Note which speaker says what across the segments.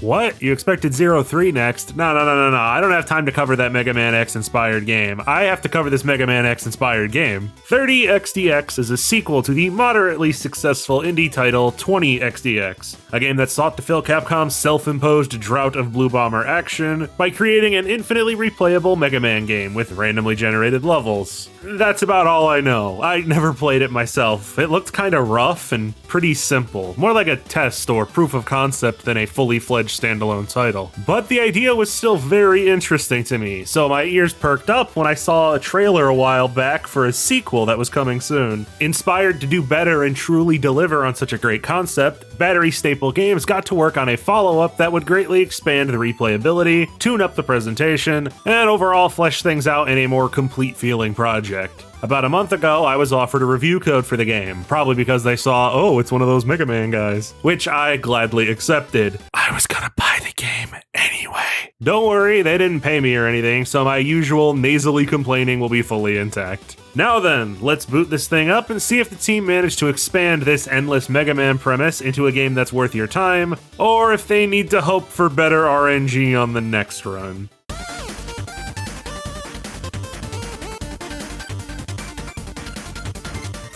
Speaker 1: What? You expected 03 next? No. I don't have time to cover that Mega Man X inspired game. I have to cover this Mega Man X inspired game. 30XDX is a sequel to the moderately successful indie title 20XDX, a game that sought to fill Capcom's self-imposed drought of Blue Bomber action by creating an infinitely replayable Mega Man game with randomly generated levels. That's about all I know. I never played it myself. It looked kinda rough and pretty simple, more like a test or proof of concept than a fully fledged standalone title. But the idea was still very interesting to me, so my ears perked up when I saw a trailer a while back for a sequel that was coming soon. Inspired to do better and truly deliver on such a great concept, Battery Staple Games got to work on a follow-up that would greatly expand the replayability, tune up the presentation, and overall flesh things out in a more complete feeling project. About a month ago, I was offered a review code for the game, probably because they saw, oh, it's one of those Mega Man guys, which I gladly accepted. I was gonna buy the game anyway. Don't worry, they didn't pay me or anything, so my usual nasally complaining will be fully intact. Now then, let's boot this thing up and see if the team managed to expand this endless Mega Man premise into a game that's worth your time, or if they need to hope for better RNG on the next run.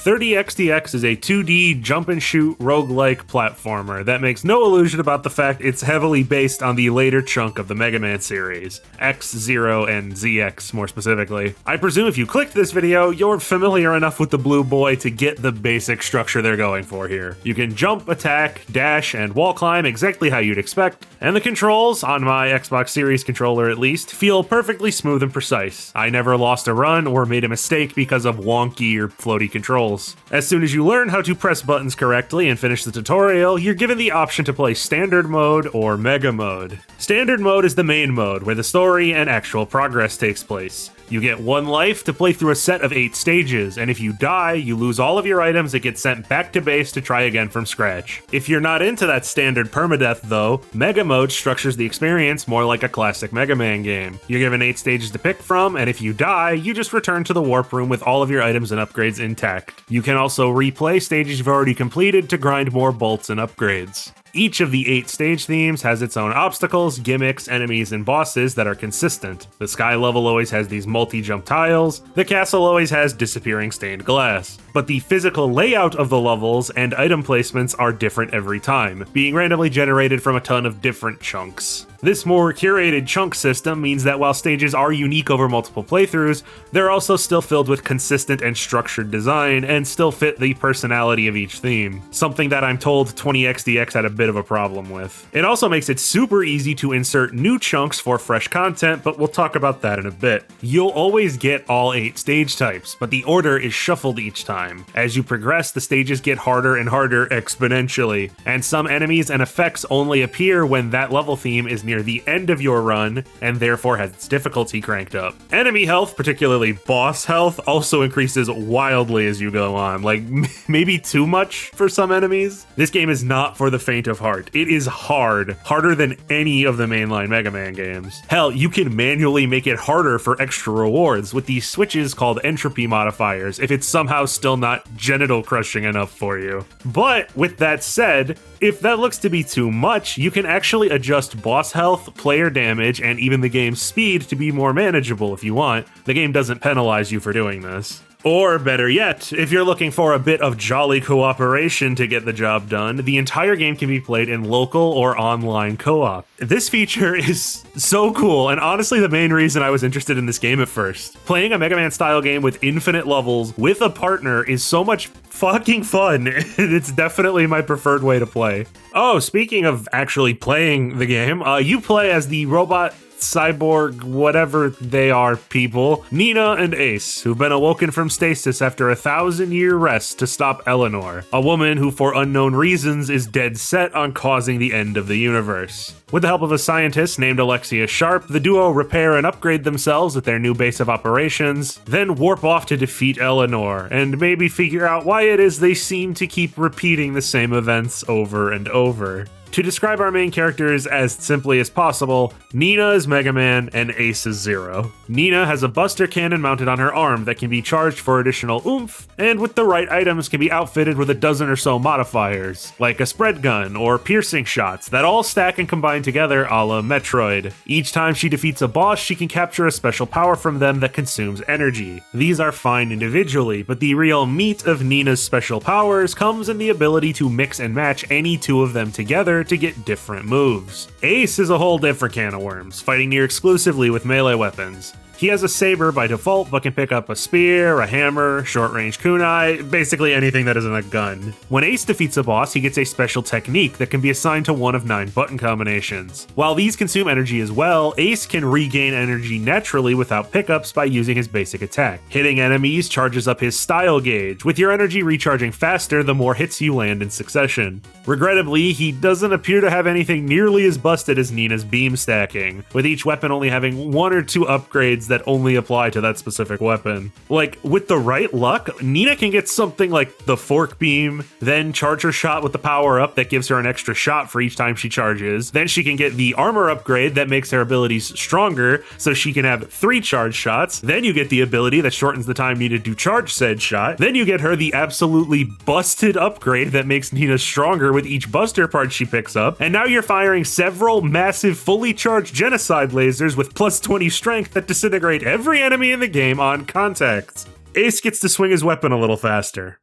Speaker 1: 30XDX is a 2D jump-and-shoot roguelike platformer that makes no illusion about the fact it's heavily based on the later chunk of the Mega Man series, X, Zero, and ZX more specifically. I presume if you clicked this video, you're familiar enough with the Blue Boy to get the basic structure they're going for here. You can jump, attack, dash, and wall climb exactly how you'd expect, and the controls, on my Xbox Series controller at least, feel perfectly smooth and precise. I never lost a run or made a mistake because of wonky or floaty controls. As soon as you learn how to press buttons correctly and finish the tutorial, you're given the option to play Standard Mode or Mega Mode. Standard Mode is the main mode, where the story and actual progress takes place. You get 1 life to play through a set of 8 stages, and if you die, you lose all of your items and get sent back to base to try again from scratch. If you're not into that standard permadeath though, Mega Mode structures the experience more like a classic Mega Man game. You're given 8 stages to pick from, and if you die, you just return to the warp room with all of your items and upgrades intact. You can also replay stages you've already completed to grind more bolts and upgrades. Each of the 8 stage themes has its own obstacles, gimmicks, enemies, and bosses that are consistent. The sky level always has these multi-jump tiles, the castle always has disappearing stained glass. But the physical layout of the levels and item placements are different every time, being randomly generated from a ton of different chunks. This more curated chunk system means that while stages are unique over multiple playthroughs, they're also still filled with consistent and structured design and still fit the personality of each theme, something that I'm told 20XDX had a bit of a problem with. It also makes it super easy to insert new chunks for fresh content, but we'll talk about that in a bit. You'll always get all 8 stage types, but the order is shuffled each time. As you progress, the stages get harder and harder exponentially, and some enemies and effects only appear when that level theme is near the end of your run, and therefore has its difficulty cranked up. Enemy health, particularly boss health, also increases wildly as you go on, like maybe too much for some enemies. This game is not for the faint of heart. It is hard, harder than any of the mainline Mega Man games. Hell, you can manually make it harder for extra rewards with these switches called entropy modifiers if it's somehow still not genital crushing enough for you. But with that said, if that looks to be too much, you can actually adjust boss health, player damage, and even the game's speed to be more manageable if you want. The game doesn't penalize you for doing this. Or better yet, if you're looking for a bit of jolly cooperation to get the job done, the entire game can be played in local or online co-op. This feature is so cool, and honestly the main reason I was interested in this game at first. Playing a Mega Man style game with infinite levels with a partner is so much fucking fun. It's definitely my preferred way to play. Oh, speaking of actually playing the game, you play as the robot cyborg, whatever they are people, Nina and Ace, who've been awoken from stasis after a 1,000-year rest to stop Eleanor, a woman who for unknown reasons is dead set on causing the end of the universe. With the help of a scientist named Alexia Sharp, the duo repair and upgrade themselves at their new base of operations, then warp off to defeat Eleanor, and maybe figure out why it is they seem to keep repeating the same events over and over. To describe our main characters as simply as possible, Nina is Mega Man and Ace is Zero. Nina has a buster cannon mounted on her arm that can be charged for additional oomph, and with the right items can be outfitted with a dozen or so modifiers, like a spread gun or piercing shots that all stack and combine together a la Metroid. Each time she defeats a boss, she can capture a special power from them that consumes energy. These are fine individually, but the real meat of Nina's special powers comes in the ability to mix and match any two of them together to get different moves. Ace is a whole different can of worms, fighting near exclusively with melee weapons. He has a saber by default, but can pick up a spear, a hammer, short-range kunai, basically anything that isn't a gun. When Ace defeats a boss, he gets a special technique that can be assigned to one of 9 button combinations. While these consume energy as well, Ace can regain energy naturally without pickups by using his basic attack. Hitting enemies charges up his style gauge, with your energy recharging faster the more hits you land in succession. Regrettably, he doesn't appear to have anything nearly as busted as Nina's beam stacking, with each weapon only having 1 or 2 upgrades that only apply to that specific weapon. Like, with the right luck, Nina can get something like the fork beam, then charge her shot with the power up that gives her an extra shot for each time she charges. Then she can get the armor upgrade that makes her abilities stronger, so she can have 3 charge shots. Then you get the ability that shortens the time needed to charge said shot. Then you get her the absolutely busted upgrade that makes Nina stronger with each buster part she picks up. And now you're firing several massive fully charged genocide lasers with plus 20 strength that disintegrate every enemy in the game on contact. Ace gets to swing his weapon a little faster.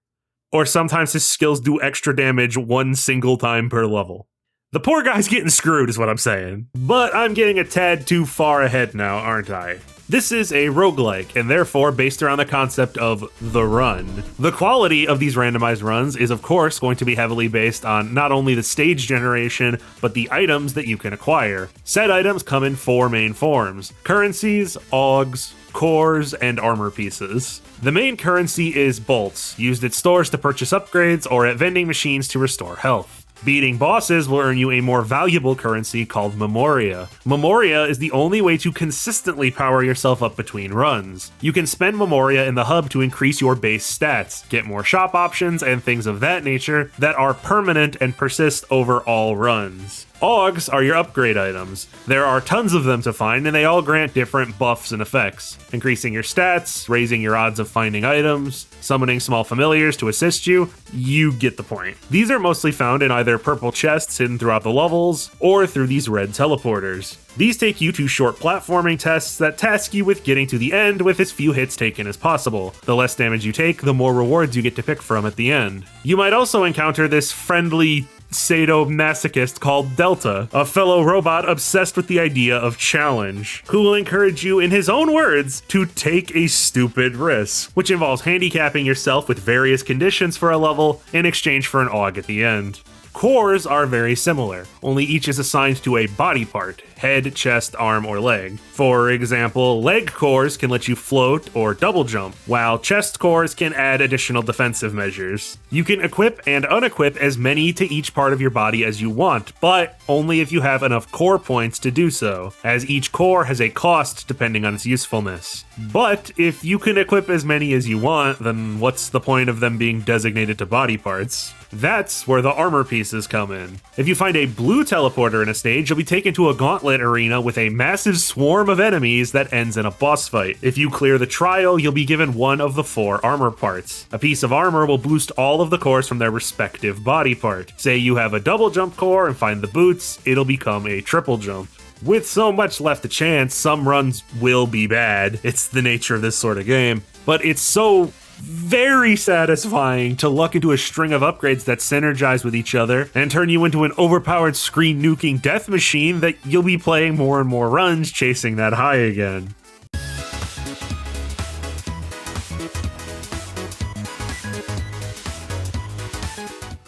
Speaker 1: Or sometimes his skills do extra damage 1 single time per level. The poor guy's getting screwed is what I'm saying. But I'm getting a tad too far ahead now, aren't I? This is a roguelike, and therefore based around the concept of the run. The quality of these randomized runs is of course going to be heavily based on not only the stage generation, but the items that you can acquire. Said items come in 4 main forms: currencies, augs, cores, and armor pieces. The main currency is bolts, used at stores to purchase upgrades or at vending machines to restore health. Beating bosses will earn you a more valuable currency called Memoria. Memoria is the only way to consistently power yourself up between runs. You can spend Memoria in the hub to increase your base stats, get more shop options, and things of that nature that are permanent and persist over all runs. Augs are your upgrade items. There are tons of them to find, and they all grant different buffs and effects, increasing your stats, raising your odds of finding items, summoning small familiars to assist you. You get the point. These are mostly found in either purple chests hidden throughout the levels, or through these red teleporters. These take you to short platforming tests that task you with getting to the end with as few hits taken as possible. The less damage you take, the more rewards you get to pick from at the end. You might also encounter this friendly sadomasochist called Delta, a fellow robot obsessed with the idea of challenge, who will encourage you, in his own words, to take a stupid risk, which involves handicapping yourself with various conditions for a level in exchange for an AUG at the end. Cores are very similar, only each is assigned to a body part: head, chest, arm, or leg. For example, leg cores can let you float or double jump, while chest cores can add additional defensive measures. You can equip and unequip as many to each part of your body as you want, but only if you have enough core points to do so, as each core has a cost depending on its usefulness. But if you can equip as many as you want, then what's the point of them being designated to body parts? That's where the armor pieces come in. If you find a blue teleporter in a stage, you'll be taken to a gauntlet arena with a massive swarm of enemies that ends in a boss fight. If you clear the trial, you'll be given one of the 4 armor parts. A piece of armor will boost all of the cores from their respective body part. Say you have a double jump core and find the boots, it'll become a triple jump. With so much left to chance, some runs will be bad. It's the nature of this sort of game. But it's so very satisfying to luck into a string of upgrades that synergize with each other and turn you into an overpowered screen nuking death machine that you'll be playing more and more runs chasing that high again.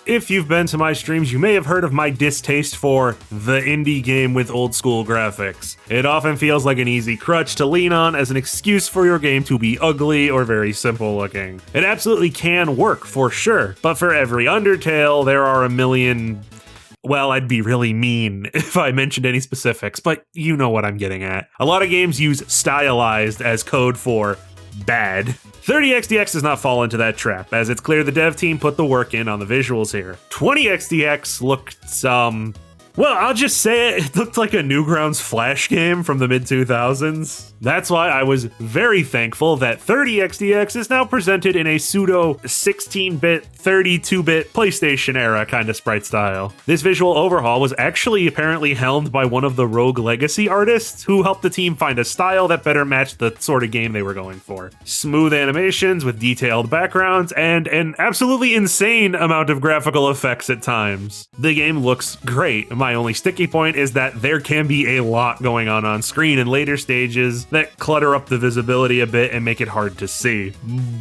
Speaker 1: If you've been to my streams, you may have heard of my distaste for the indie game with old school graphics. It often feels like an easy crutch to lean on as an excuse for your game to be ugly or very simple looking. It absolutely can work, for sure, but for every Undertale, there are a million... Well, I'd be really mean if I mentioned any specifics, but you know what I'm getting at. A lot of games use stylized as code for bad. 30xdx does not fall into that trap, as it's clear the dev team put the work in on the visuals here. 20xdx looked, Well, I'll just say it looked like a Newgrounds Flash game from the mid-2000s. That's why I was very thankful that 30XDX is now presented in a pseudo 16-bit, 32-bit PlayStation era kind of sprite style. This visual overhaul was actually apparently helmed by one of the Rogue Legacy artists who helped the team find a style that better matched the sort of game they were going for. Smooth animations with detailed backgrounds and an absolutely insane amount of graphical effects at times. The game looks great. My only sticky point is that there can be a lot going on screen in later stages that clutter up the visibility a bit and make it hard to see.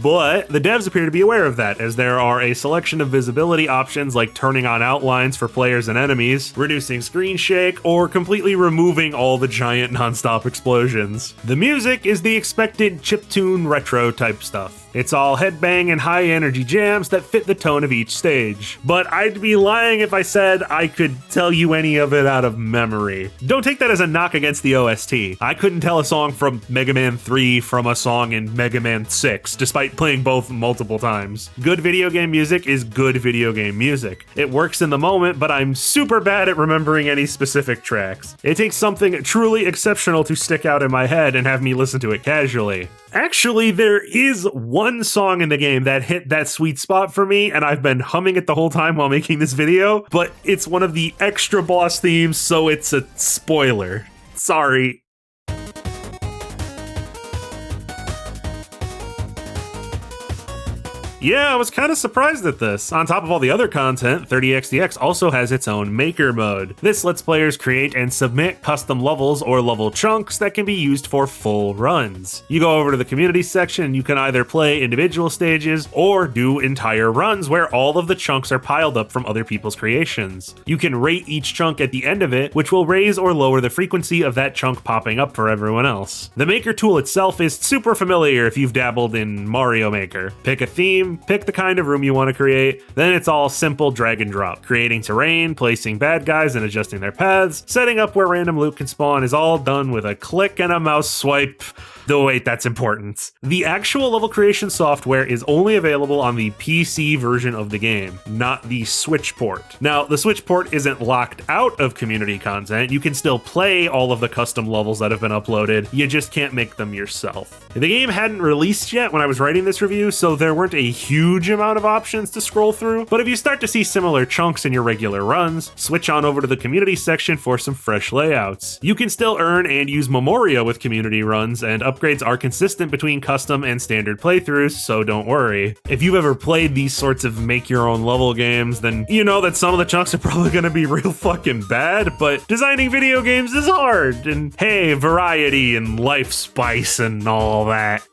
Speaker 1: But the devs appear to be aware of that, as there are a selection of visibility options like turning on outlines for players and enemies, reducing screen shake, or completely removing all the giant non-stop explosions. The music is the expected chiptune retro type stuff. It's all headbang and high energy jams that fit the tone of each stage. But I'd be lying if I said I could tell you any of it out of memory. Don't take that as a knock against the OST. I couldn't tell a song from Mega Man 3 from a song in Mega Man 6, despite playing both multiple times. Good video game music is good video game music. It works in the moment, but I'm super bad at remembering any specific tracks. It takes something truly exceptional to stick out in my head and have me listen to it casually. Actually, there is one song in the game that hit that sweet spot for me, and I've been humming it the whole time while making this video, but it's one of the extra boss themes, so it's a spoiler. Sorry. Yeah, I was kind of surprised at this. On top of all the other content, 30XDX also has its own Maker mode. This lets players create and submit custom levels or level chunks that can be used for full runs. You go over to the community section and you can either play individual stages or do entire runs where all of the chunks are piled up from other people's creations. You can rate each chunk at the end of it, which will raise or lower the frequency of that chunk popping up for everyone else. The Maker tool itself is super familiar if you've dabbled in Mario Maker. Pick a theme, pick the kind of room you want to create, then it's all simple drag and drop. Creating terrain, placing bad guys and adjusting their paths, setting up where random loot can spawn is all done with a click and a mouse swipe. Oh wait, that's important. The actual level creation software is only available on the PC version of the game, not the Switch port. Now, the Switch port isn't locked out of community content. You can still play all of the custom levels that have been uploaded, you just can't make them yourself. The game hadn't released yet when I was writing this review, so there weren't a huge amount of options to scroll through, but if you start to see similar chunks in your regular runs, switch on over to the community section for some fresh layouts. You can still earn and use Memoria with community runs, and upgrades are consistent between custom and standard playthroughs, so don't worry. If you've ever played these sorts of make your own level games, then you know that some of the chunks are probably gonna be real fucking bad, but designing video games is hard, and hey, variety and life spice and all that.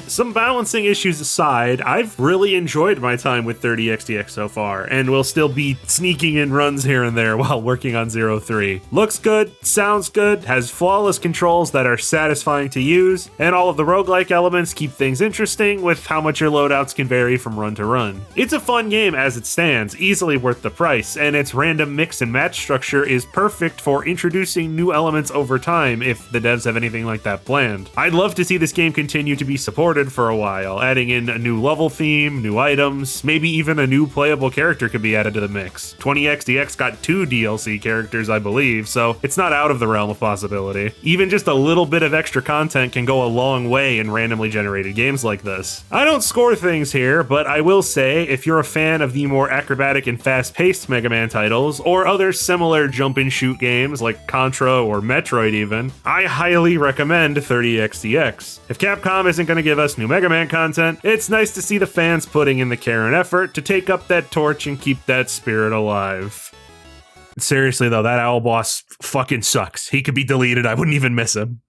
Speaker 1: Some balancing issues aside, I've really enjoyed my time with 30XDX so far, and will still be sneaking in runs here and there while working on 03. Looks good, sounds good, has flawless controls that are satisfying to use, and all of the roguelike elements keep things interesting with how much your loadouts can vary from run to run. It's a fun game as it stands, easily worth the price, and its random mix and match structure is perfect for introducing new elements over time if the devs have anything like that planned. I'd love to see this game continue to be supported for a while, adding in a new level theme, new items, maybe even a new playable character could be added to the mix. 20XDX got 2 DLC characters, I believe, so it's not out of the realm of possibility. Even just a little bit of extra content can go a long way in randomly generated games like this. I don't score things here, but I will say if you're a fan of the more acrobatic and fast-paced Mega Man titles, or other similar jump-and-shoot games like Contra or Metroid even, I highly recommend 30XDX. If Capcom isn't going to give us new Mega Man content, it's nice to see the fans putting in the care and effort to take up that torch and keep that spirit alive. Seriously though, that owl boss fucking sucks. He could be deleted, I wouldn't even miss him.